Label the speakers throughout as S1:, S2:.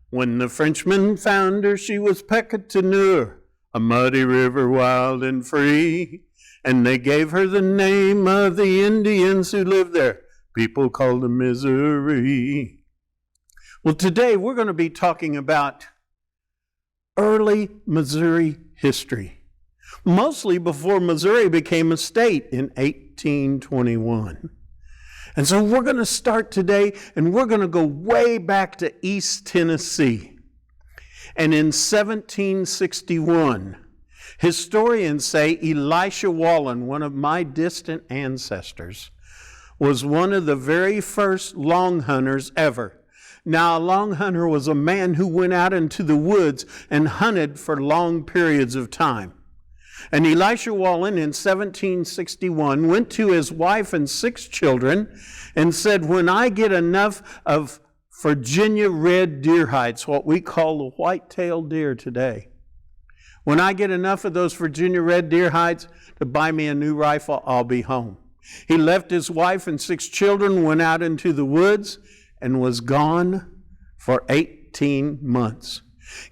S1: When the Frenchmen found her, she was Pecatinur, a muddy river wild and free. And they gave her the name of the Indians who lived there. People called her Missouri. Well, today we're going to be talking about early Missouri history, mostly before Missouri became a state in 1821. And so we're going to start today, and we're going to go way back to East Tennessee. And in 1761, historians say Elisha Wallen, one of my distant ancestors, was one of the very first long hunters ever. Now, a long hunter was a man who went out into the woods and hunted for long periods of time. And Elisha Wallen in 1761 went to his wife and 6 children and said, when I get enough of Virginia red deer hides, what we call the white-tailed deer today, when I get enough of those Virginia red deer hides to buy me a new rifle, I'll be home. He left his wife and 6 children, went out into the woods, and was gone for 18 months.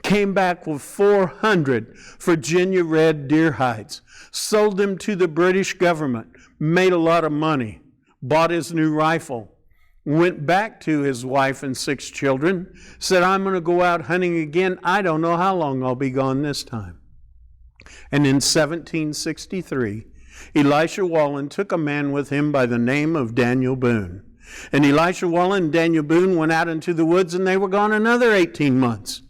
S1: Came back with 400 Virginia red deer hides, sold them to the British government, made a lot of money, bought his new rifle, went back to his wife and 6 children, said, I'm going to go out hunting again. I don't know how long I'll be gone this time. And in 1763, Elisha Wallen took a man with him by the name of Daniel Boone. And Elisha Wallen and Daniel Boone went out into the woods, and they were gone another 18 months.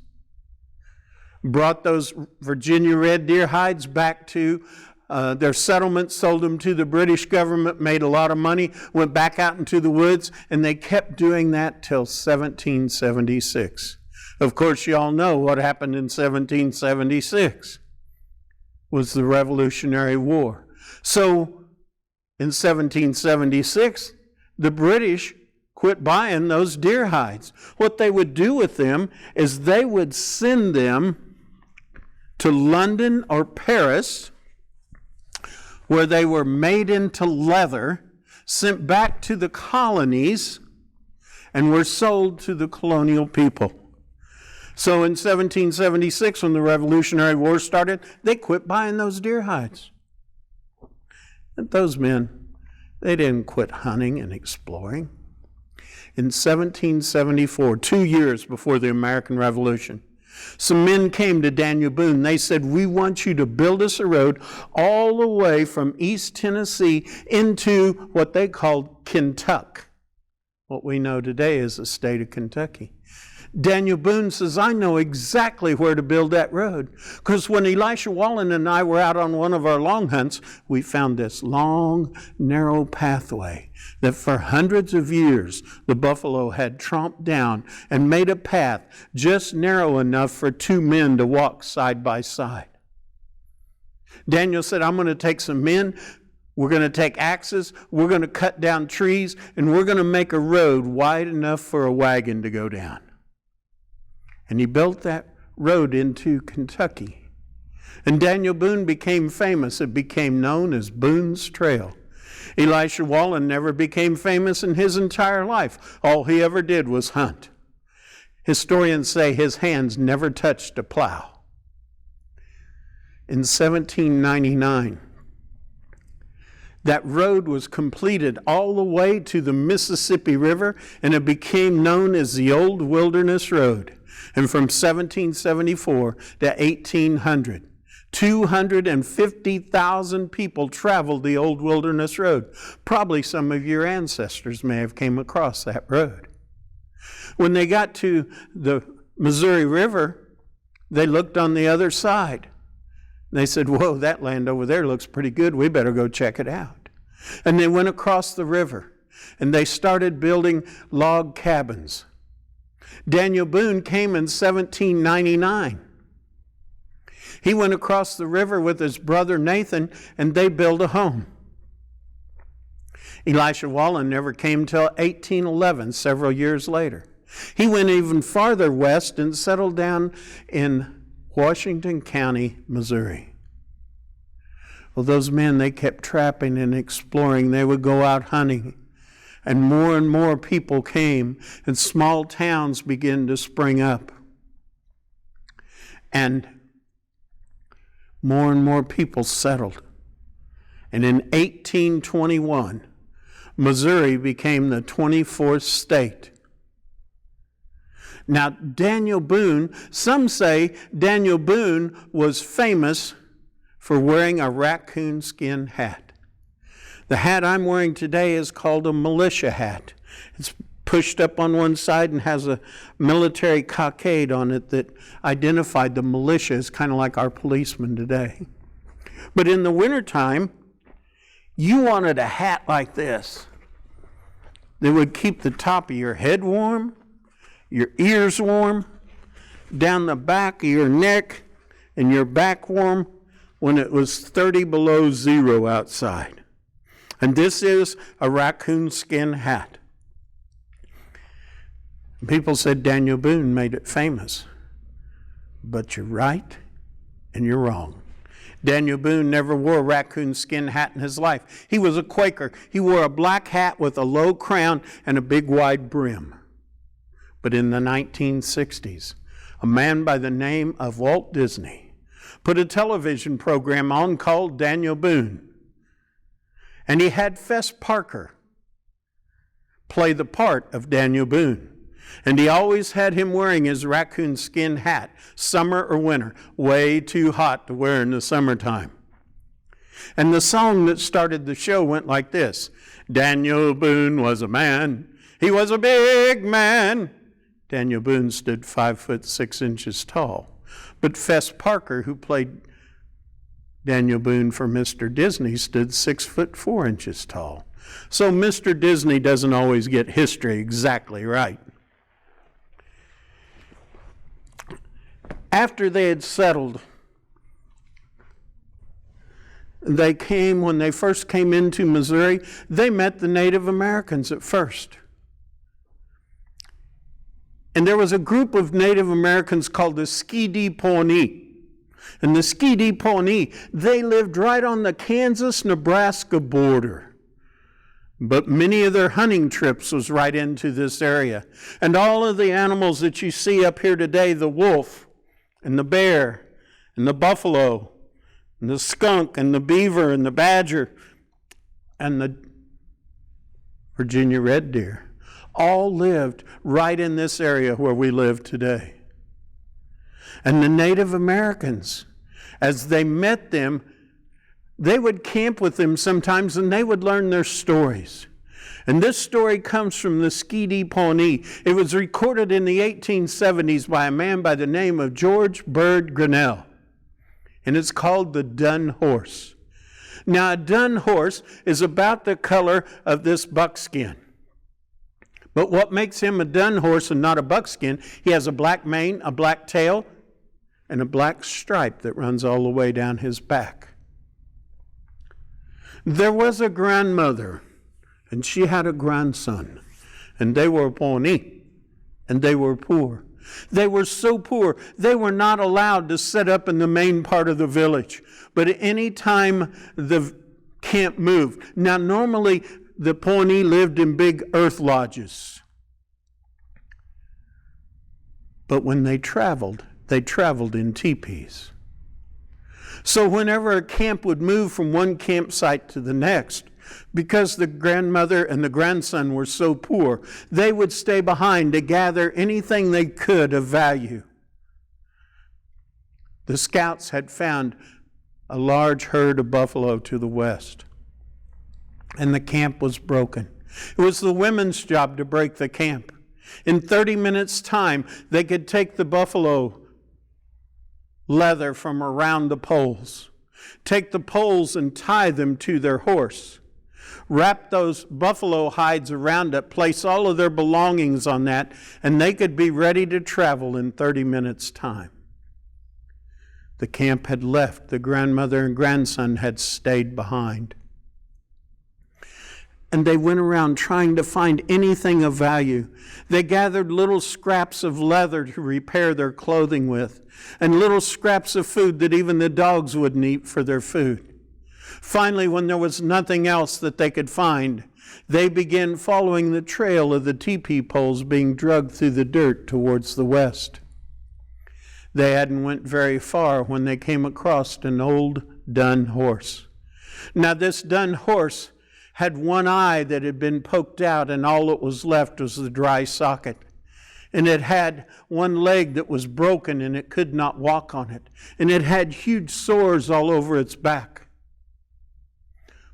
S1: Brought those Virginia red deer hides back to their settlement, sold them to the British government, made a lot of money, went back out into the woods, and they kept doing that till 1776. Of course, you all know what happened in 1776 was the Revolutionary War. So in 1776, the British quit buying those deer hides. What they would do with them is they would send them to London or Paris, where they were made into leather, sent back to the colonies, and were sold to the colonial people. So in 1776, when the Revolutionary War started, they quit buying those deer hides. And those men, they didn't quit hunting and exploring. In 1774, 2 years before the American Revolution, some men came to Daniel Boone. They said, we want you to build us a road all the way from East Tennessee into what they called Kentucky, what we know today as the state of Kentucky. Daniel Boone says, I know exactly where to build that road. Because when Elisha Wallen and I were out on one of our long hunts, we found this long, narrow pathway that for hundreds of years the buffalo had tromped down and made a path just narrow enough for 2 men to walk side by side. Daniel said, I'm going to take some men, we're going to take axes, we're going to cut down trees, and we're going to make a road wide enough for a wagon to go down. And he built that road into Kentucky. And Daniel Boone became famous. It became known as Boone's Trail. Elisha Wallen never became famous in his entire life. All he ever did was hunt. Historians say his hands never touched a plow. In 1799, that road was completed all the way to the Mississippi River, and it became known as the Old Wilderness Road. And from 1774 to 1800, 250,000 people traveled the Old Wilderness Road. Probably some of your ancestors may have came across that road. When they got to the Missouri River, they looked on the other side. They said, whoa, that land over there looks pretty good. We better go check it out. And they went across the river, and they started building log cabins. Daniel Boone came in 1799. He went across the river with his brother Nathan, and they built a home. Elisha Wallen never came till 1811, several years later. He went even farther west and settled down in Washington County, Missouri. Well, those men, they kept trapping and exploring. They would go out hunting. And more people came, and small towns began to spring up. And more people settled. And in 1821, Missouri became the 24th state. Now, Daniel Boone, some say Daniel Boone was famous for wearing a raccoon skin hat. The hat I'm wearing today is called a militia hat. It's pushed up on one side and has a military cockade on it that identified the militia as kind of like our policemen today. But in the wintertime, you wanted a hat like this that would keep the top of your head warm, your ears warm, down the back of your neck and your back warm when it was 30 below zero outside. And this is a raccoon skin hat. People said Daniel Boone made it famous. But you're right and you're wrong. Daniel Boone never wore a raccoon skin hat in his life. He was a Quaker. He wore a black hat with a low crown and a big wide brim. But in the 1960s, a man by the name of Walt Disney put a television program on called Daniel Boone. And he had Fess Parker play the part of Daniel Boone. And he always had him wearing his raccoon skin hat, summer or winter, way too hot to wear in the summertime. And the song that started the show went like this: Daniel Boone was a man, he was a big man. Daniel Boone stood 5'6" tall. But Fess Parker, who played Daniel Boone for Mr. Disney, stood 6'4" tall. So Mr. Disney doesn't always get history exactly right. After they had settled, when they first came into Missouri, they met the Native Americans at first. And there was a group of Native Americans called the Skedee-Pawnee. And the Skedee-Pawnee, they lived right on the Kansas-Nebraska border. But many of their hunting trips was right into this area. And all of the animals that you see up here today, the wolf, and the bear, and the buffalo, and the skunk, and the beaver, and the badger, and the Virginia red deer, all lived right in this area where we live today. And the Native Americans, as they met them, they would camp with them sometimes, and they would learn their stories. And this story comes from the Skedee-Pawnee. It was recorded in the 1870s by a man by the name of George Bird Grinnell. And it's called the dun horse. Now, a dun horse is about the color of this buckskin. But what makes him a dun horse and not a buckskin, he has a black mane, a black tail, and a black stripe that runs all the way down his back. There was a grandmother, and she had a grandson, and they were Pawnee, and they were poor. They were so poor, they were not allowed to set up in the main part of the village. But at any time the camp moved. Now, normally the Pawnee lived in big earth lodges. But when they traveled in teepees. So whenever a camp would move from one campsite to the next, because the grandmother and the grandson were so poor, they would stay behind to gather anything they could of value. The scouts had found a large herd of buffalo to the west, and the camp was broken. It was the women's job to break the camp. In 30 minutes' time, they could take the buffalo leather from around the poles, take the poles and tie them to their horse, wrap those buffalo hides around it, place all of their belongings on that, and they could be ready to travel in 30 minutes' time. The camp had left. The grandmother and grandson had stayed behind. And they went around trying to find anything of value. They gathered little scraps of leather to repair their clothing with, and little scraps of food that even the dogs wouldn't eat for their food. Finally, when there was nothing else that they could find, they began following the trail of the teepee poles being dragged through the dirt towards the west. They hadn't went very far when they came across an old dun horse. Now this dun horse had one eye that had been poked out, and all that was left was the dry socket. And it had one leg that was broken, and it could not walk on it. And it had huge sores all over its back.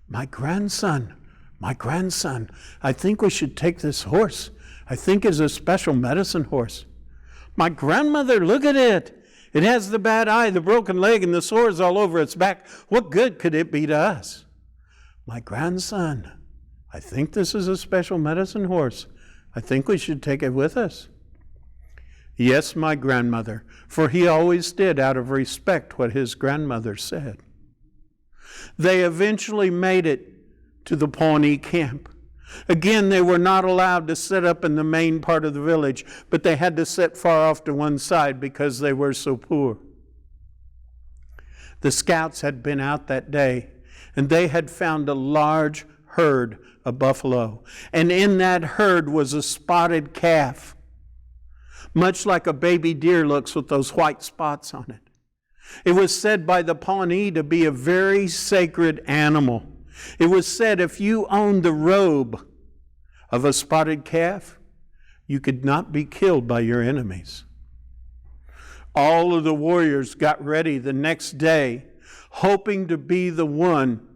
S1: My grandson, I think we should take this horse. I think it's a special medicine horse. My grandmother, look at it. It has the bad eye, the broken leg, and the sores all over its back. What good could it be to us? My grandson, I think this is a special medicine horse. I think we should take it with us. Yes, my grandmother, for he always did out of respect what his grandmother said. They eventually made it to the Pawnee camp. Again, they were not allowed to set up in the main part of the village, but they had to sit far off to one side because they were so poor. The scouts had been out that day, and they had found a large herd of buffalo. And in that herd was a spotted calf, much like a baby deer looks with those white spots on it. It was said by the Pawnee to be a very sacred animal. It was said if you owned the robe of a spotted calf, you could not be killed by your enemies. All of the warriors got ready the next day, hoping to be the one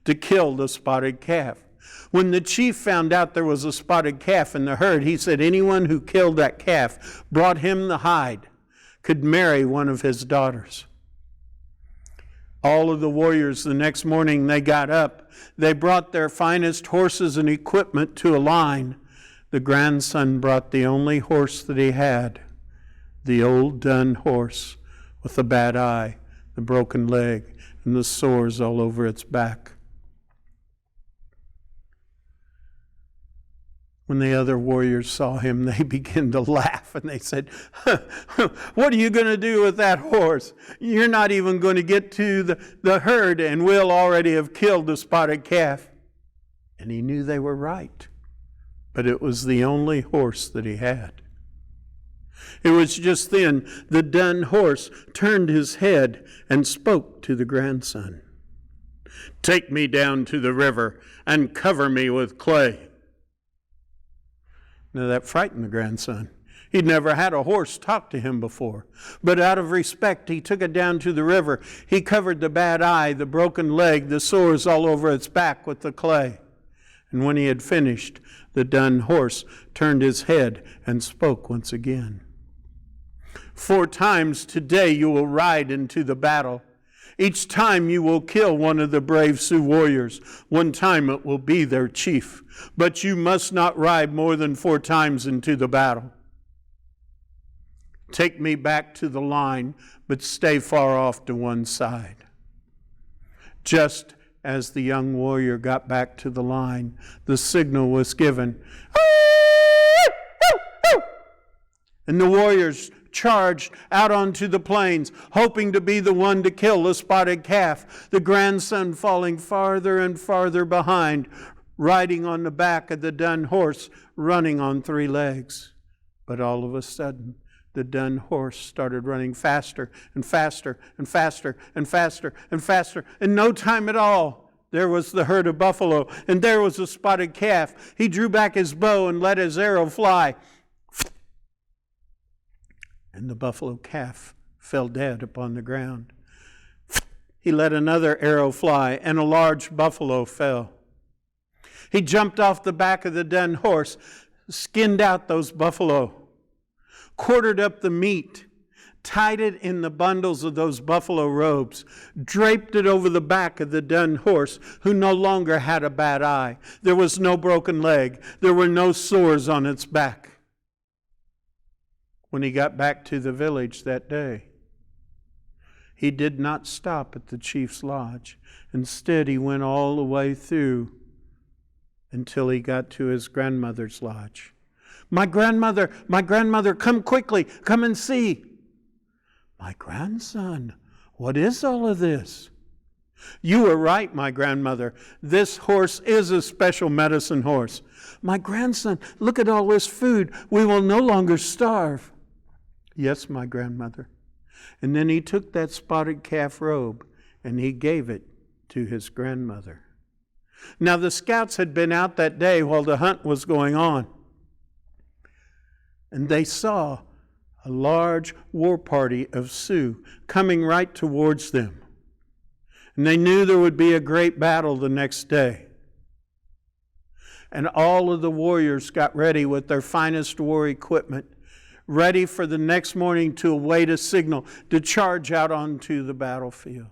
S1: to kill the spotted calf. When the chief found out there was a spotted calf in the herd, he said anyone who killed that calf, brought him the hide, could marry one of his daughters. All of the warriors, the next morning, they got up. They brought their finest horses and equipment to a line. The grandson brought the only horse that he had, the old dun horse with the bad eye, the broken leg, and the sores all over its back. When the other warriors saw him, they began to laugh, and they said, what are you going to do with that horse? You're not even going to get to the herd, and we'll already have killed the spotted calf. And he knew they were right, but it was the only horse that he had. It was just then the dun horse turned his head and spoke to the grandson. Take me down to the river and cover me with clay. Now that frightened the grandson. He'd never had a horse talk to him before. But out of respect, he took it down to the river. He covered the bad eye, the broken leg, the sores all over its back with the clay. And when he had finished, the dun horse turned his head and spoke once again. 4 times today you will ride into the battle. Each time you will kill one of the brave Sioux warriors. One time it will be their chief. But you must not ride more than 4 times into the battle. Take me back to the line, but stay far off to one side. Just as the young warrior got back to the line, the signal was given. And the warriors charged out onto the plains, hoping to be the one to kill the spotted calf, the grandson falling farther and farther behind, riding on the back of the dun horse, running on 3 legs. But all of a sudden, the dun horse started running faster and faster and faster and faster and faster. In no time at all, there was the herd of buffalo, and there was the spotted calf. He drew back his bow and let his arrow fly. And the buffalo calf fell dead upon the ground. He let another arrow fly, and a large buffalo fell. He jumped off the back of the dun horse, skinned out those buffalo, quartered up the meat, tied it in the bundles of those buffalo robes, draped it over the back of the dun horse, who no longer had a bad eye. There was no broken leg. There were no sores on its back. When he got back to the village that day, he did not stop at the chief's lodge. Instead, he went all the way through until he got to his grandmother's lodge. My grandmother, come quickly, come and see. My grandson, what is all of this? You were right, my grandmother. This horse is a special medicine horse. My grandson, look at all this food. We will no longer starve. Yes, my grandmother. And then he took that spotted calf robe and he gave it to his grandmother. Now the scouts had been out that day while the hunt was going on. And they saw a large war party of Sioux coming right towards them. And they knew there would be a great battle the next day. And all of the warriors got ready with their finest war equipment, ready for the next morning to await a signal to charge out onto the battlefield.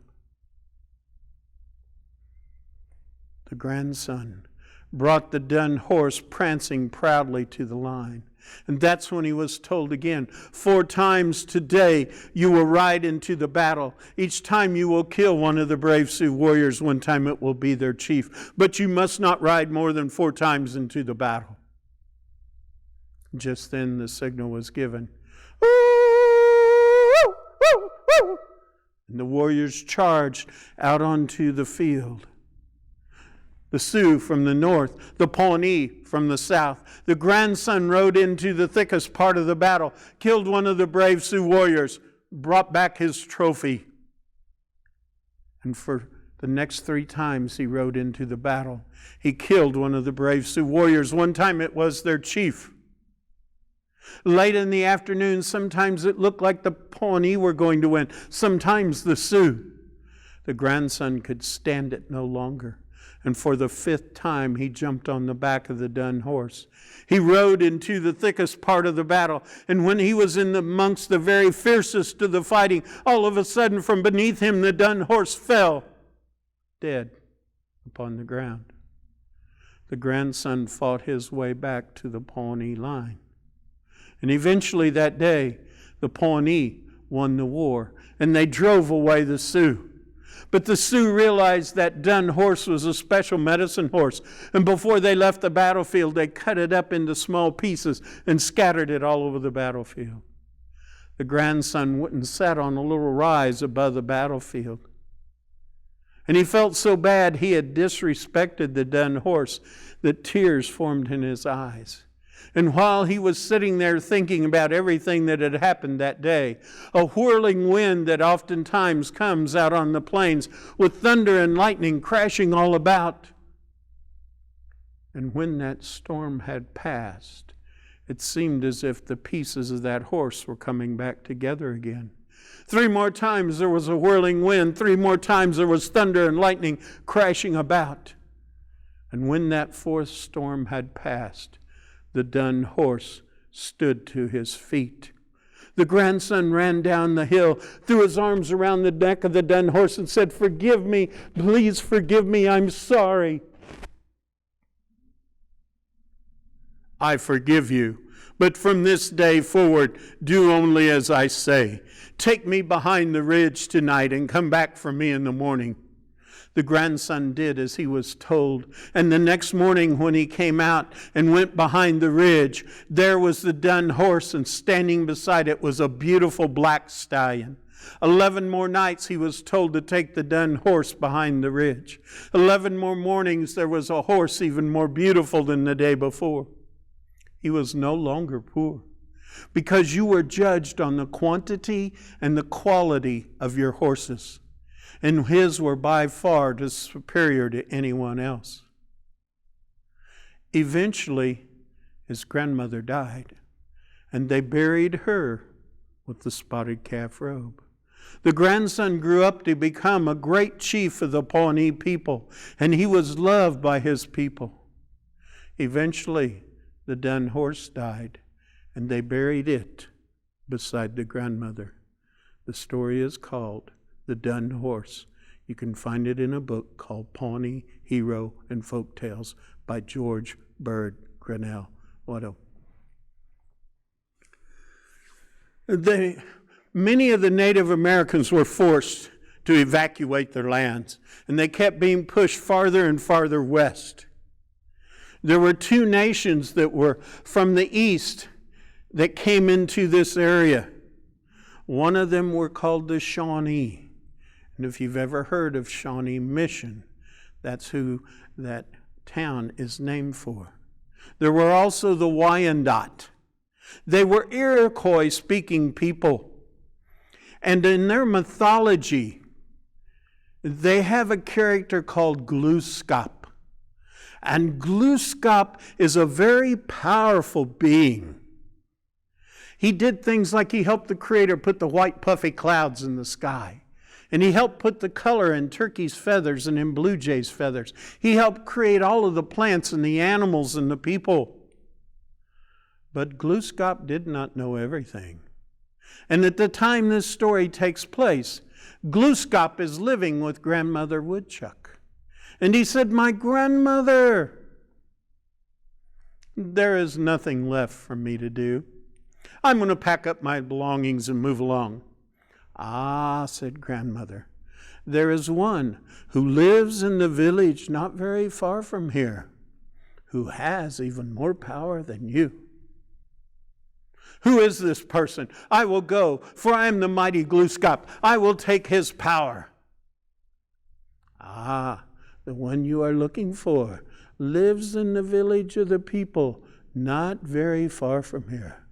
S1: The grandson brought the dun horse prancing proudly to the line. And that's when he was told again, 4 times today you will ride into the battle. Each time you will kill one of the brave Sioux warriors. One time it will be their chief. But you must not ride more than 4 times into the battle. Just then the signal was given. And the warriors charged out onto the field. The Sioux from the north, the Pawnee from the south. The grandson rode into the thickest part of the battle, killed one of the brave Sioux warriors, brought back his trophy. And for the next 3 times he rode into the battle, he killed one of the brave Sioux warriors. One time it was their chief. Late in the afternoon, sometimes it looked like the Pawnee were going to win, sometimes the Sioux. The grandson could stand it no longer. And for the 5th time, he jumped on the back of the dun horse. He rode into the thickest part of the battle. And when he was amongst the very fiercest of the fighting, all of a sudden from beneath him, the dun horse fell dead upon the ground. The grandson fought his way back to the Pawnee line. And eventually that day, the Pawnee won the war. And they drove away the Sioux. But the Sioux realized that dun horse was a special medicine horse. And before they left the battlefield, they cut it up into small pieces and scattered it all over the battlefield. The grandson went and sat on a little rise above the battlefield. And he felt so bad he had disrespected the dun horse that tears formed in his eyes. And while he was sitting there thinking about everything that had happened that day, a whirling wind that oftentimes comes out on the plains with thunder and lightning crashing all about. And when that storm had passed, it seemed as if the pieces of that horse were coming back together again. 3 more times there was a whirling wind. 3 more times there was thunder and lightning crashing about. And when that 4th storm had passed, the dun horse stood to his feet. The grandson ran down the hill, threw his arms around the neck of the dun horse and said, "Forgive me, please forgive me, I'm sorry." "I forgive you, but from this day forward, do only as I say. Take me behind the ridge tonight and come back for me in the morning." The grandson did as he was told. And the next morning when he came out and went behind the ridge, there was the dun horse, and standing beside it was a beautiful black stallion. 11 more nights he was told to take the dun horse behind the ridge. 11 more mornings there was a horse even more beautiful than the day before. He was no longer poor, because you were judged on the quantity and the quality of your horses. And his were by far superior to anyone else. Eventually, his grandmother died, and they buried her with the spotted calf robe. The grandson grew up to become a great chief of the Pawnee people, and he was loved by his people. Eventually, the dun horse died, and they buried it beside the grandmother. The story is called The Dun Horse. You can find it in a book called Pawnee Hero and Folk Tales by George Bird Grinnell. Many of the Native Americans were forced to evacuate their lands, and they kept being pushed farther and farther west. There were 2 nations that were from the east that came into this area. One of them were called the Shawnee. And if you've ever heard of Shawnee Mission, that's who that town is named for. There were also the Wyandot. They were Iroquois-speaking people. And in their mythology, they have a character called Glooskap. And Glooskap is a very powerful being. He did things like he helped the Creator put the white puffy clouds in the sky. And he helped put the color in turkey's feathers and in blue jay's feathers. He helped create all of the plants and the animals and the people. But Glooskap did not know everything. And at the time this story takes place, Glooskap is living with Grandmother Woodchuck. And he said, "My grandmother, there is nothing left for me to do. I'm going to pack up my belongings and move along." "Ah," said Grandmother, "there is one who lives in the village not very far from here, who has even more power than you." "Who is this person? I will go, for I am the mighty Glooskap. I will take his power." "Ah, the one you are looking for lives in the village of the people, not very far from here."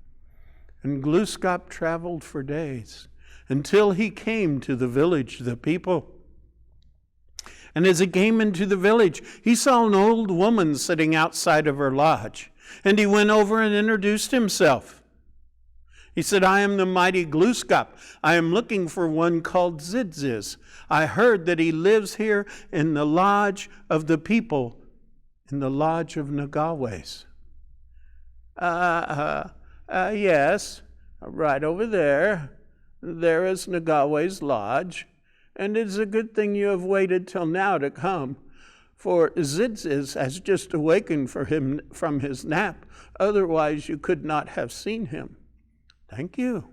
S1: And Glooskap traveled for days until he came to the village of the people. And as he came into the village, he saw an old woman sitting outside of her lodge. And he went over and introduced himself. He said, "I am the mighty Glooskap. I am looking for one called Zidziz. I heard that he lives here in the lodge of the people, in the lodge of Nagaways." Yes, right over there. There is Nagaway's lodge, and it is a good thing you have waited till now to come, for Zidziz has just awakened from his nap. Otherwise you could not have seen him." "Thank you."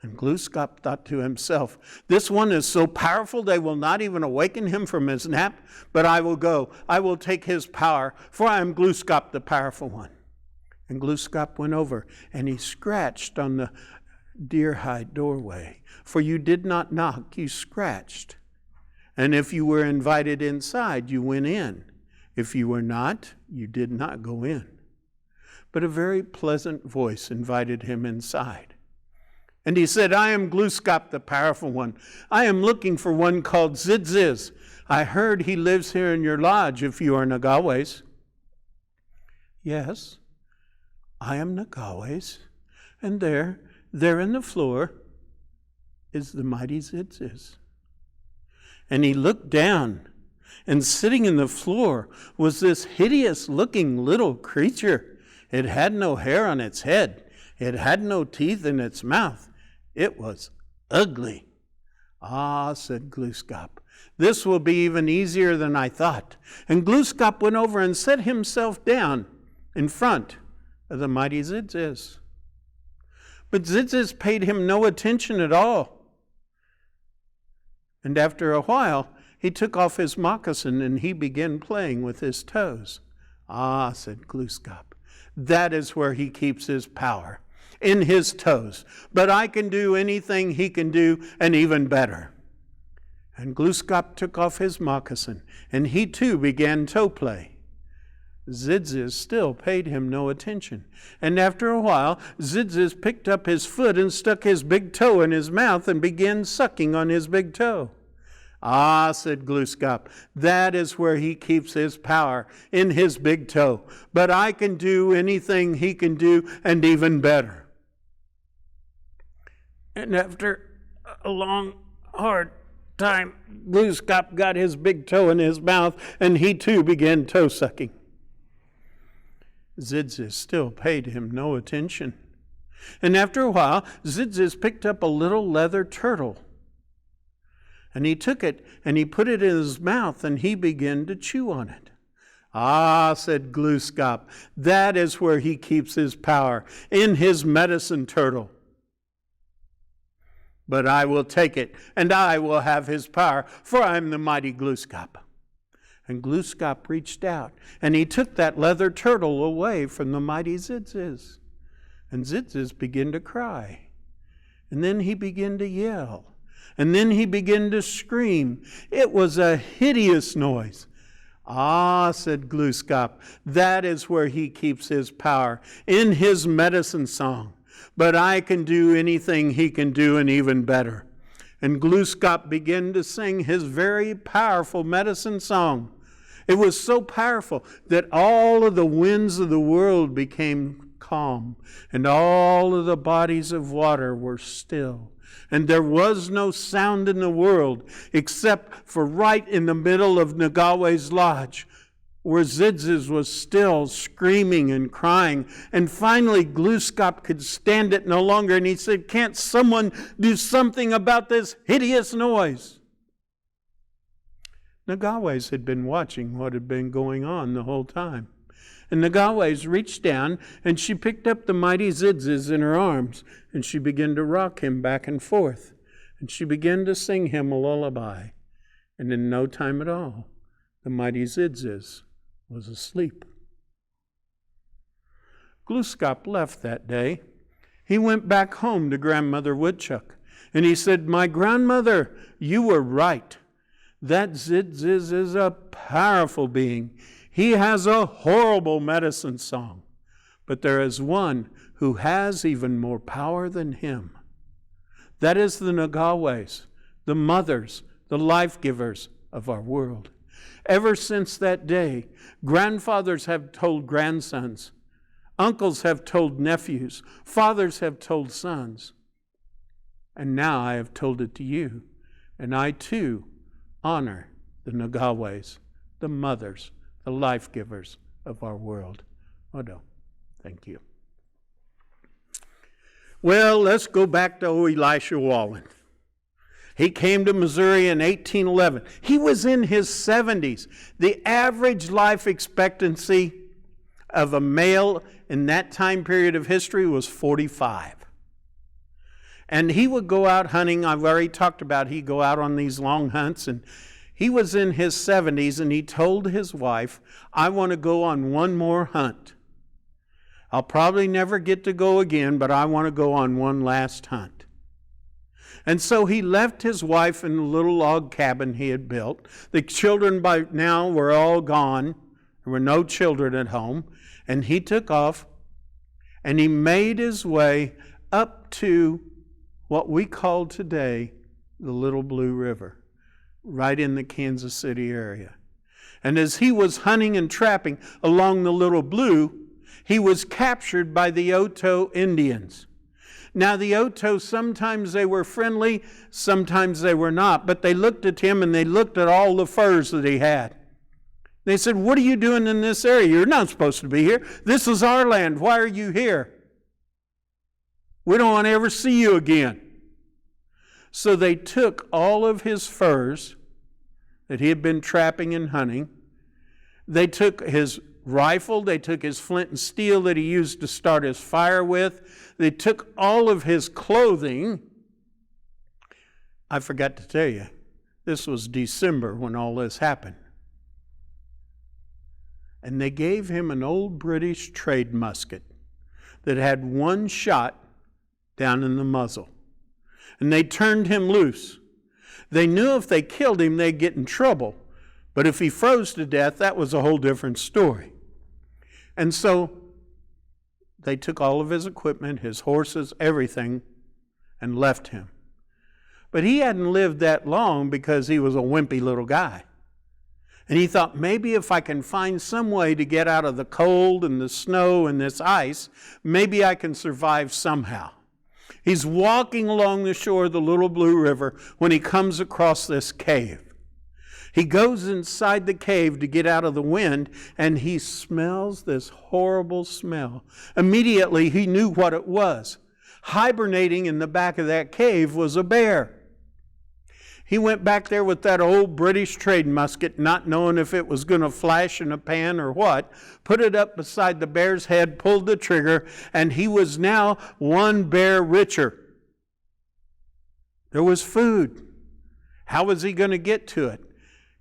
S1: And Glooskap thought to himself, "This one is so powerful they will not even awaken him from his nap, but I will go. I will take his power, for I am Glooskap, the powerful one." And Glooskap went over, and he scratched on the deer hide doorway. For you did not knock, you scratched. And if you were invited inside, you went in. If you were not, you did not go in. But a very pleasant voice invited him inside. And he said, "I am Glooskap, the powerful one. I am looking for one called Zidziz. I heard he lives here in your lodge if you are Nagaways." "Yes, I am Nagaways. And there in the floor is the mighty Zidziz." And he looked down, and sitting in the floor was this hideous-looking little creature. It had no hair on its head. It had no teeth in its mouth. It was ugly. "Ah," said Glooskap, "this will be even easier than I thought." And Glooskap went over and set himself down in front of the mighty Zidziz. But Zidziz paid him no attention at all. And after a while, he took off his moccasin and he began playing with his toes. "Ah," said Glooskap, "that is where he keeps his power, in his toes. But I can do anything he can do, and even better." And Glooskap took off his moccasin, and he too began toe play. Zidziz still paid him no attention. And after a while, Zidziz picked up his foot and stuck his big toe in his mouth and began sucking on his big toe. "Ah," said Glooskap, "that is where he keeps his power, in his big toe. But I can do anything he can do, and even better." And after a long, hard time, Glooskap got his big toe in his mouth, and he too began toe sucking. Zidziz still paid him no attention. And after a while, Zidziz picked up a little leather turtle. And he took it and he put it in his mouth and he began to chew on it. "Ah," said Glooskap, "that is where he keeps his power, in his medicine turtle. But I will take it and I will have his power, for I am the mighty Glooskap." And Glooskap reached out and he took that leather turtle away from the mighty Zidziz. And Zidziz began to cry. And then he began to yell. And then he began to scream. It was a hideous noise. "Ah," said Glooskap, "that is where he keeps his power, in his medicine song. But I can do anything he can do, and even better. And Glooskap began to sing his very powerful medicine song. It was so powerful that all of the winds of the world became calm, and all of the bodies of water were still. And there was no sound in the world except for right in the middle of Nagawe's lodge, where Zidzis was still screaming and crying. And finally Glooskap could stand it no longer, and he said, "Can't someone do something about this hideous noise?" Nagawes had been watching what had been going on the whole time. And Nagawes reached down, and she picked up the mighty Zidzis in her arms, and she began to rock him back and forth. And she began to sing him a lullaby. And in no time at all, the mighty Zidzis was asleep. Glooskap left that day. He went back home to Grandmother Woodchuck, and he said, "My grandmother, you were right. That Zidzis is a powerful being. He has a horrible medicine song. But there is one who has even more power than him. That is the Nagawes, the mothers, the life-givers of our world." Ever since that day, grandfathers have told grandsons, uncles have told nephews, fathers have told sons. And now I have told it to you, and I too honor the Nagawes, the mothers, the life-givers of our world. Odo, thank you. Well, let's go back to Elisha Wallen. He came to Missouri in 1811. He was in his 70s. The average life expectancy of a male in that time period of history was 45. And he would go out hunting. I've already talked about he'd go out on these long hunts. And he was in his 70s, and he told his wife, "I want to go on one more hunt. I'll probably never get to go again, but I want to go on one last hunt." And so he left his wife in the little log cabin he had built. The children by now were all gone. There were no children at home. And he took off, and he made his way up to what we call today the Little Blue River, right in the Kansas City area. And as he was hunting and trapping along the Little Blue, he was captured by the Oto Indians. Now the Oto, sometimes they were friendly, sometimes they were not, but they looked at him and they looked at all the furs that he had. They said, "What are you doing in this area? You're not supposed to be here. This is our land. Why are you here? We don't want to ever see you again." So they took all of his furs that he had been trapping and hunting. They took his rifle, they took his flint and steel that he used to start his fire with. They took all of his clothing. I forgot to tell you, this was December when all this happened. And they gave him an old British trade musket that had one shot down in the muzzle. And they turned him loose. They knew if they killed him, they'd get in trouble. But if he froze to death, that was a whole different story. And so they took all of his equipment, his horses, everything, and left him. But he hadn't lived that long because he was a wimpy little guy. And he thought, maybe if I can find some way to get out of the cold and the snow and this ice, maybe I can survive somehow. He's walking along the shore of the Little Blue River when he comes across this cave. He goes inside the cave to get out of the wind, and he smells this horrible smell. Immediately, he knew what it was. Hibernating in the back of that cave was a bear. He went back there with that old British trade musket, not knowing if it was going to flash in a pan or what, put it up beside the bear's head, pulled the trigger, and he was now one bear richer. There was food. How was he going to get to it?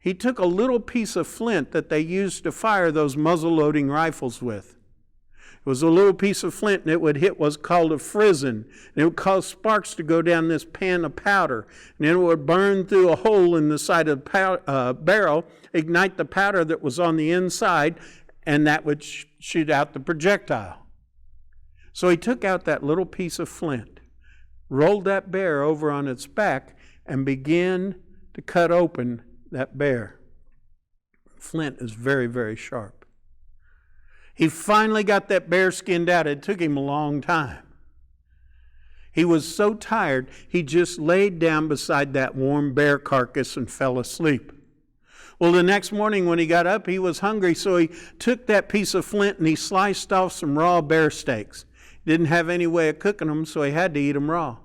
S1: He took a little piece of flint that they used to fire those muzzle-loading rifles with. It was a little piece of flint, and it would hit what's called a frizzen. And it would cause sparks to go down this pan of powder. And then it would burn through a hole in the side of the barrel, ignite the powder that was on the inside, and that would shoot out the projectile. So he took out that little piece of flint, rolled that bear over on its back, and began to cut open that bear. Flint is very, very sharp. He finally got that bear skinned out. It took him a long time. He was so tired, he just laid down beside that warm bear carcass and fell asleep. Well, the next morning when he got up, he was hungry, so he took that piece of flint and he sliced off some raw bear steaks. Didn't have any way of cooking them, so he had to eat them raw.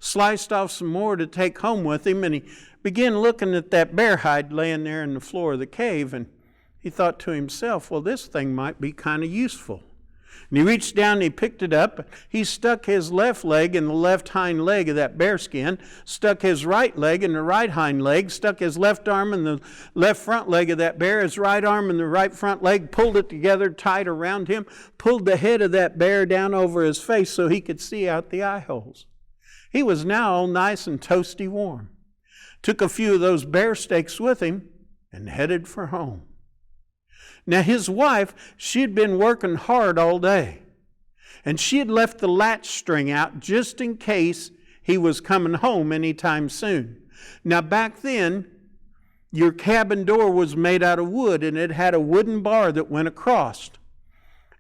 S1: Sliced off some more to take home with him, and he began looking at that bear hide laying there in the floor of the cave, and he thought to himself, well, this thing might be kind of useful. And he reached down and he picked it up. He stuck his left leg in the left hind leg of that bear skin, stuck his right leg in the right hind leg, stuck his left arm in the left front leg of that bear, his right arm in the right front leg, pulled it together tight around him, pulled the head of that bear down over his face so he could see out the eye holes. He was now all nice and toasty warm. Took a few of those bear steaks with him and headed for home. Now his wife, she had been working hard all day. And she had left the latch string out just in case he was coming home anytime soon. Now back then, your cabin door was made out of wood and it had a wooden bar that went across.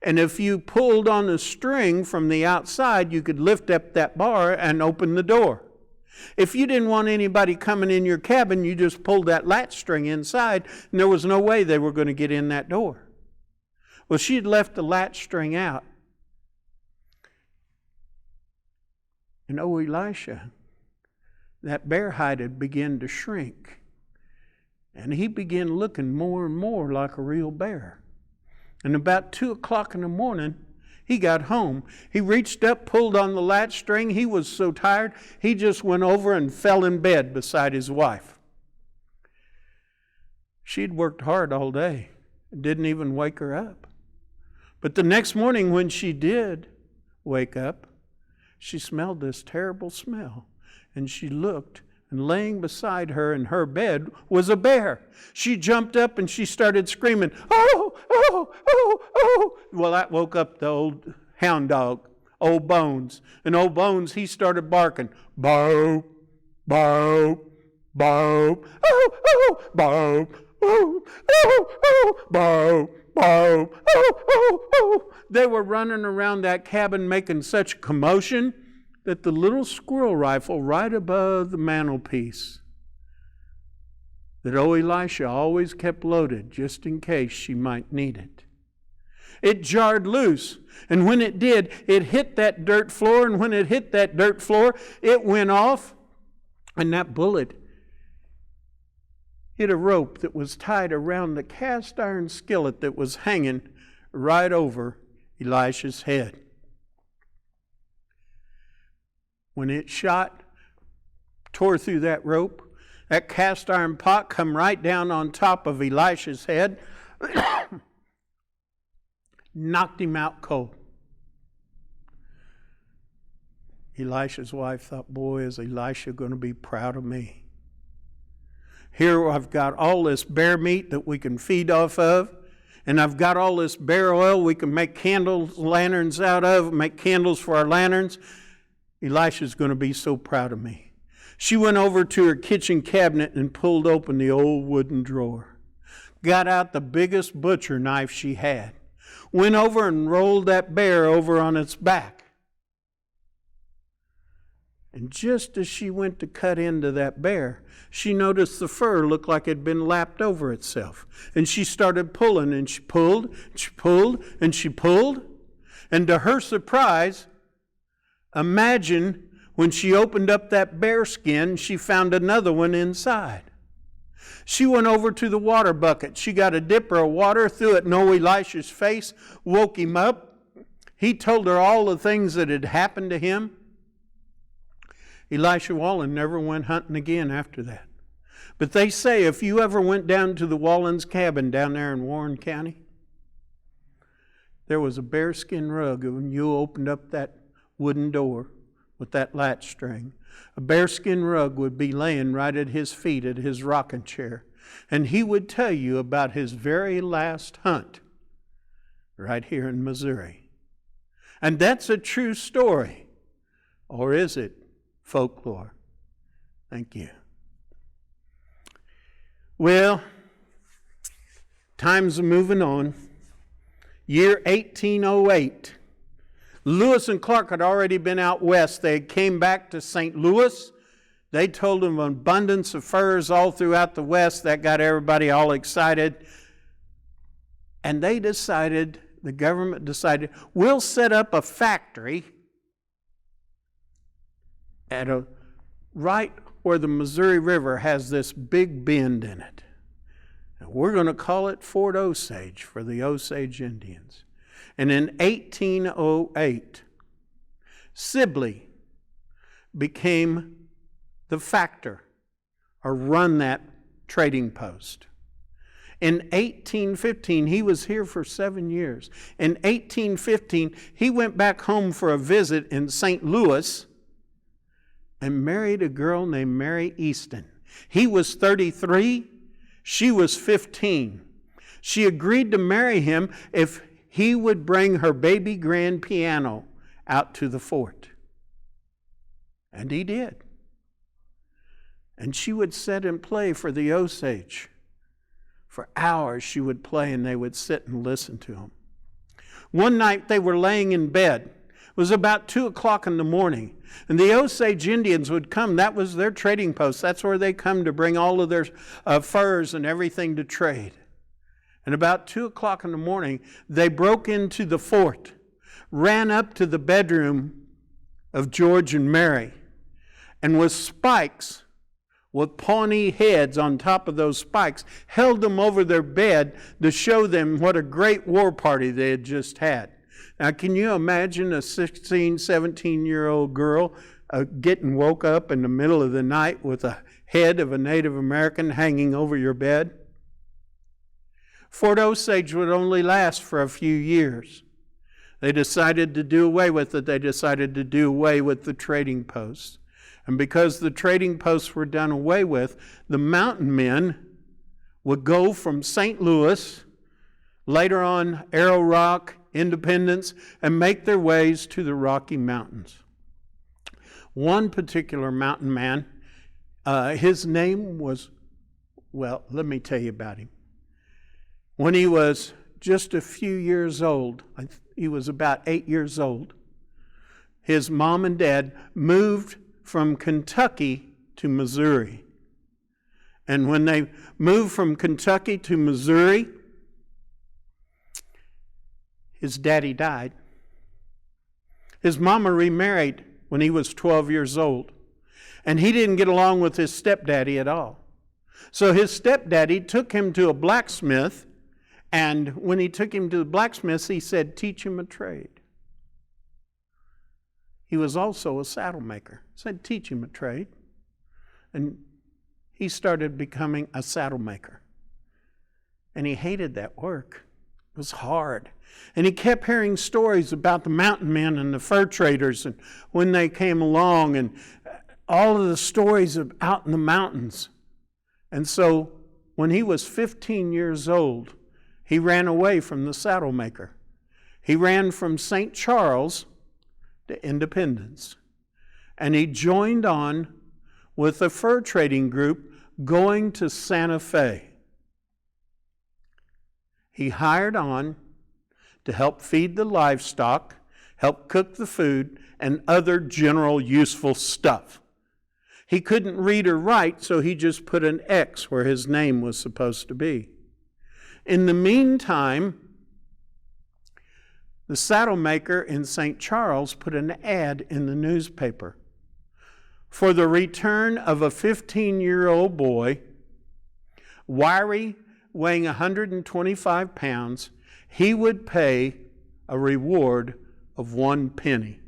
S1: And if you pulled on the string from the outside, you could lift up that bar and open the door. If you didn't want anybody coming in your cabin, you just pulled that latch string inside, and there was no way they were going to get in that door. Well, she had left the latch string out. And Elisha, that bear hide had begun to shrink. And he began looking more and more like a real bear. And about 2 o'clock in the morning, he got home. He reached up, pulled on the latch string. He was so tired, he just went over and fell in bed beside his wife. She'd worked hard all day. It didn't even wake her up. But the next morning when she did wake up, she smelled this terrible smell. And she looked, and laying beside her in her bed was a bear. She jumped up and she started screaming, "Oh, oh, oh, oh." Well, that woke up the old hound dog, Old Bones. And Old Bones, he started barking, "Bow, bow, bow, oh, oh, bow, oh, oh, oh, bow, bow, oh, oh, oh." They were running around that cabin making such commotion that the little squirrel rifle right above the mantelpiece that Elisha always kept loaded just in case she might need it. It jarred loose, and when it did, it hit that dirt floor, and when it hit that dirt floor, it went off, and that bullet hit a rope that was tied around the cast iron skillet that was hanging right over Elisha's head. When it shot, tore through that rope, that cast iron pot come right down on top of Elisha's head, knocked him out cold. Elisha's wife thought, boy, is Elisha going to be proud of me. Here I've got all this bear meat that we can feed off of, and I've got all this bear oil we can make candles, lanterns out of, make candles for our lanterns. Elisha's going to be so proud of me. She went over to her kitchen cabinet and pulled open the old wooden drawer. Got out the biggest butcher knife she had. Went over and rolled that bear over on its back. And just as she went to cut into that bear, she noticed the fur looked like it had been lapped over itself. And she started pulling, and she pulled, and she pulled, and she pulled. And to her surprise, imagine when she opened up that bear skin, she found another one inside. She went over to the water bucket. She got a dipper of water, threw it in Elisha's face, woke him up. He told her all the things that had happened to him. Elisha Wallen never went hunting again after that. But they say if you ever went down to the Wallen's cabin down there in Warren County, there was a bearskin rug when you opened up that wooden door with that latch string. A bearskin rug would be laying right at his feet at his rocking chair. And he would tell you about his very last hunt right here in Missouri. And that's a true story. Or is it folklore? Thank you. Well, times are moving on. Year 1808. Lewis and Clark had already been out west. They came back to St. Louis. They told them an abundance of furs all throughout the west. That got everybody all excited. And they decided, the government decided, we'll set up a factory at right where the Missouri River has this big bend in it. And we're going to call it Fort Osage for the Osage Indians. And in 1808, Sibley became the factor or run that trading post. In 1815, he was here for 7 years. In 1815, he went back home for a visit in St. Louis and married a girl named Mary Easton. He was 33. She was 15. She agreed to marry him if he would bring her baby grand piano out to the fort. And he did. And she would sit and play for the Osage. For hours she would play and they would sit and listen to him. One night they were laying in bed. It was about 2 o'clock in the morning. And the Osage Indians would come. That was their trading post. That's where they come to bring all of their furs and everything to trade. And about 2 o'clock in the morning, they broke into the fort, ran up to the bedroom of George and Mary, and with spikes, with Pawnee heads on top of those spikes, held them over their bed to show them what a great war party they had just had. Now, can you imagine a 16, 17-year-old girl getting woke up in the middle of the night with a head of a Native American hanging over your bed? Fort Osage would only last for a few years. They decided to do away with it. They decided to do away with the trading posts. And because the trading posts were done away with, the mountain men would go from St. Louis, later on Arrow Rock, Independence, and make their ways to the Rocky Mountains. One particular mountain man, his name was, well, let me tell you about him. When he was just a few years old, he was about 8 years old, his mom and dad moved from Kentucky to Missouri. And when they moved from Kentucky to Missouri, his daddy died. His mama remarried when he was 12 years old. And he didn't get along with his stepdaddy at all. So his stepdaddy took him to a blacksmith, and when he took him to the blacksmith, he said, teach him a trade. He was also a saddle maker. He said, teach him a trade. And he started becoming a saddle maker. And he hated that work. It was hard. And he kept hearing stories about the mountain men and the fur traders and when they came along and all of the stories of out in the mountains. And so when he was 15 years old, he ran away from the saddle maker. He ran from St. Charles to Independence. And he joined on with a fur trading group going to Santa Fe. He hired on to help feed the livestock, help cook the food, and other general useful stuff. He couldn't read or write, so he just put an X where his name was supposed to be. In the meantime, the saddle maker in St. Charles put an ad in the newspaper for the return of a 15-year-old boy, wiry, weighing 125 pounds. He would pay a reward of 1 penny.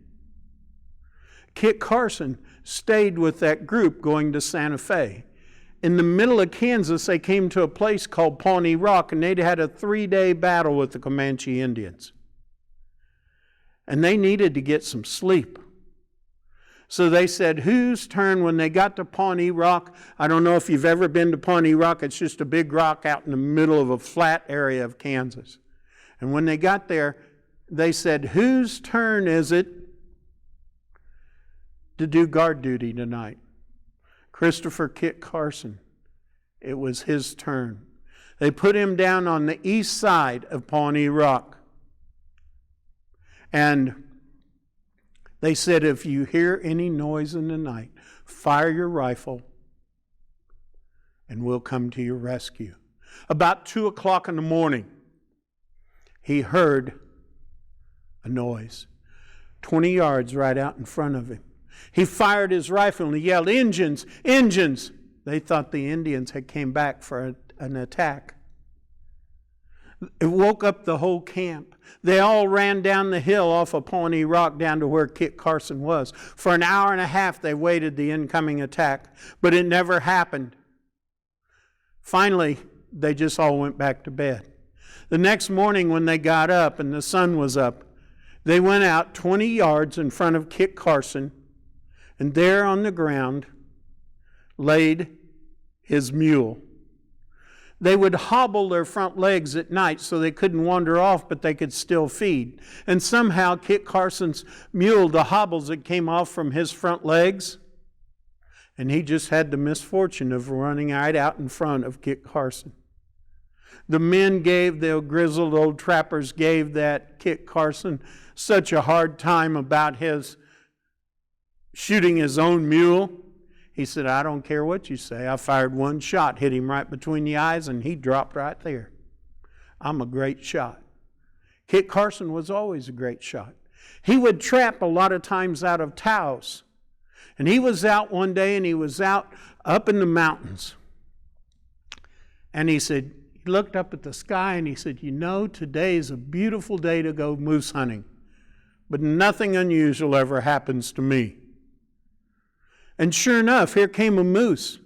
S1: Kit Carson stayed with that group going to Santa Fe. In the middle of Kansas, they came to a place called Pawnee Rock, and they'd had a 3-day battle with the Comanche Indians. And they needed to get some sleep. So they said, whose turn when they got to Pawnee Rock? I don't know if you've ever been to Pawnee Rock. It's just a big rock out in the middle of a flat area of Kansas. And when they got there, they said, whose turn is it to do guard duty tonight? Of Christopher Kit Carson. It was his turn. They put him down on the east side of Pawnee Rock. And they said, if you hear any noise in the night, fire your rifle and we'll come to your rescue. About 2 o'clock in the morning, he heard a noise 20 yards right out in front of him. He fired his rifle and he yelled, "Injuns! Injuns!" They thought the Indians had came back for an attack. It woke up the whole camp. They all ran down the hill off of Pawnee Rock down to where Kit Carson was. For an hour and a half they waited the incoming attack, but it never happened. Finally, they just all went back to bed. The next morning when they got up and the sun was up, they went out 20 yards in front of Kit Carson, and there on the ground laid his mule. They would hobble their front legs at night so they couldn't wander off, but they could still feed. And somehow Kit Carson's mule, the hobbles that came off from his front legs, and he just had the misfortune of running right out in front of Kit Carson. The men the grizzled old trappers gave that Kit Carson such a hard time about his shooting his own mule. He said, "I don't care what you say. I fired one shot, hit him right between the eyes, and he dropped right there. I'm a great shot." Kit Carson was always a great shot. He would trap a lot of times out of Taos. And he was out one day, and he was out up in the mountains. And he said, he looked up at the sky, and he said, today is a beautiful day to go moose hunting. But nothing unusual ever happens to me. And sure enough, here came a moose.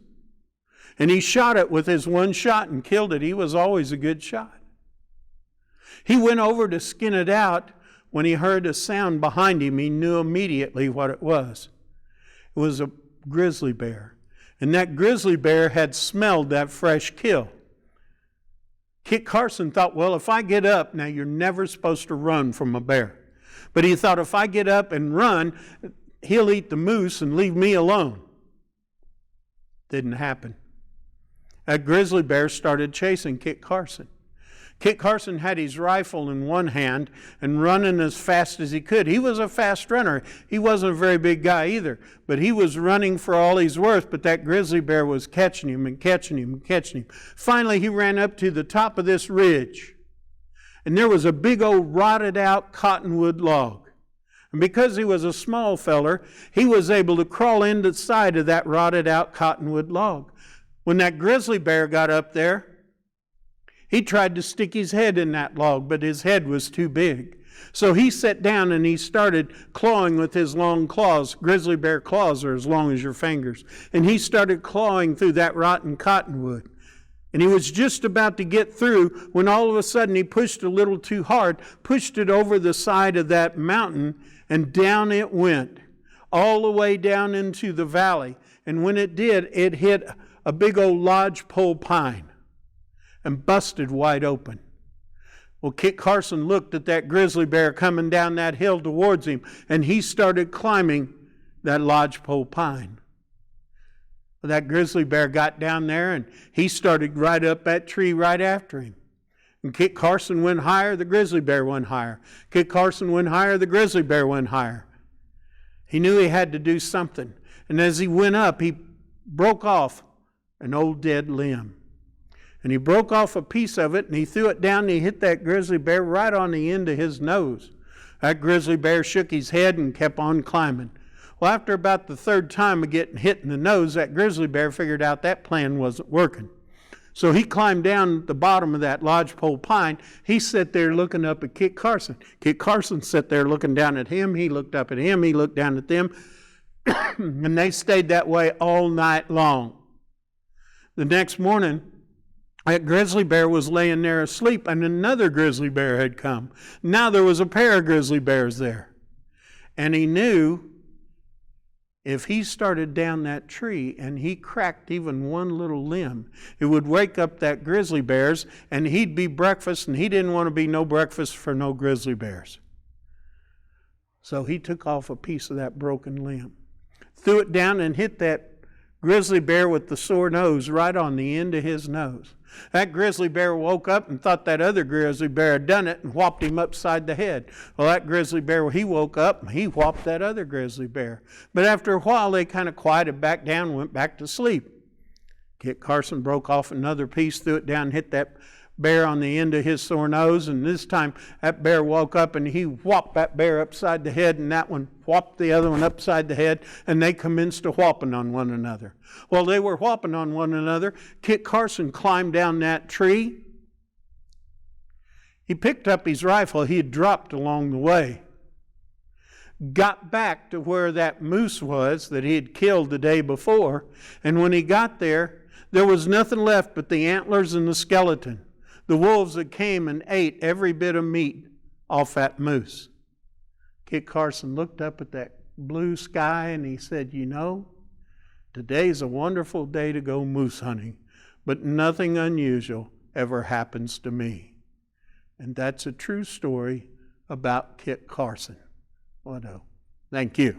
S1: And he shot it with his one shot and killed it. He was always a good shot. He went over to skin it out. When he heard a sound behind him, he knew immediately what it was. It was a grizzly bear. And that grizzly bear had smelled that fresh kill. Kit Carson thought, well, if I get up, now you're never supposed to run from a bear. But he thought, if I get up and run, he'll eat the moose and leave me alone. Didn't happen. That grizzly bear started chasing Kit Carson. Kit Carson had his rifle in one hand and running as fast as he could. He was a fast runner. He wasn't a very big guy either, but he was running for all he's worth, but that grizzly bear was catching him and catching him and catching him. Finally, he ran up to the top of this ridge, and there was a big old rotted out cottonwood log. And because he was a small feller, he was able to crawl into the side of that rotted out cottonwood log. When that grizzly bear got up there, he tried to stick his head in that log, but his head was too big. So he sat down and he started clawing with his long claws. Grizzly bear claws are as long as your fingers. And he started clawing through that rotten cottonwood. And he was just about to get through when all of a sudden he pushed a little too hard, pushed it over the side of that mountain, and down it went, all the way down into the valley. And when it did, it hit a big old lodgepole pine and busted wide open. Well, Kit Carson looked at that grizzly bear coming down that hill towards him, and he started climbing that lodgepole pine. Well, that grizzly bear got down there, and he started right up that tree right after him. And Kit Carson went higher, the grizzly bear went higher. Kit Carson went higher, the grizzly bear went higher. He knew he had to do something. And as he went up, he broke off an old dead limb. And he broke off a piece of it, and he threw it down, and he hit that grizzly bear right on the end of his nose. That grizzly bear shook his head and kept on climbing. Well, after about the third time of getting hit in the nose, that grizzly bear figured out that plan wasn't working. So he climbed down at the bottom of that lodgepole pine. He sat there looking up at Kit Carson. Kit Carson sat there looking down at him. He looked up at him. He looked down at them. And they stayed that way all night long. The next morning, that grizzly bear was laying there asleep, and another grizzly bear had come. Now there was a pair of grizzly bears there. And he knew if he started down that tree and he cracked even one little limb, it would wake up that grizzly bears, and he'd be breakfast, and he didn't want to be no breakfast for no grizzly bears. So he took off a piece of that broken limb, threw it down and hit that Grizzly bear with the sore nose right on the end of his nose. That grizzly bear woke up and thought that other grizzly bear had done it and whopped him upside the head. Well, that grizzly bear, he woke up and he whopped that other grizzly bear. But after a while, they kind of quieted back down and went back to sleep. Kit Carson broke off another piece, threw it down, and hit that bear on the end of his sore nose, and this time that bear woke up and he whopped that bear upside the head, and that one whopped the other one upside the head, and they commenced a whopping on one another. While they were whopping on one another, Kit Carson climbed down that tree. He picked up his rifle he had dropped along the way, got back to where that moose was that he had killed the day before, and when he got there, there was nothing left but the antlers and the skeleton. The wolves that came and ate every bit of meat off that moose. Kit Carson looked up at that blue sky and he said, you know, today's a wonderful day to go moose hunting, but nothing unusual ever happens to me. And that's a true story about Kit Carson. Thank you.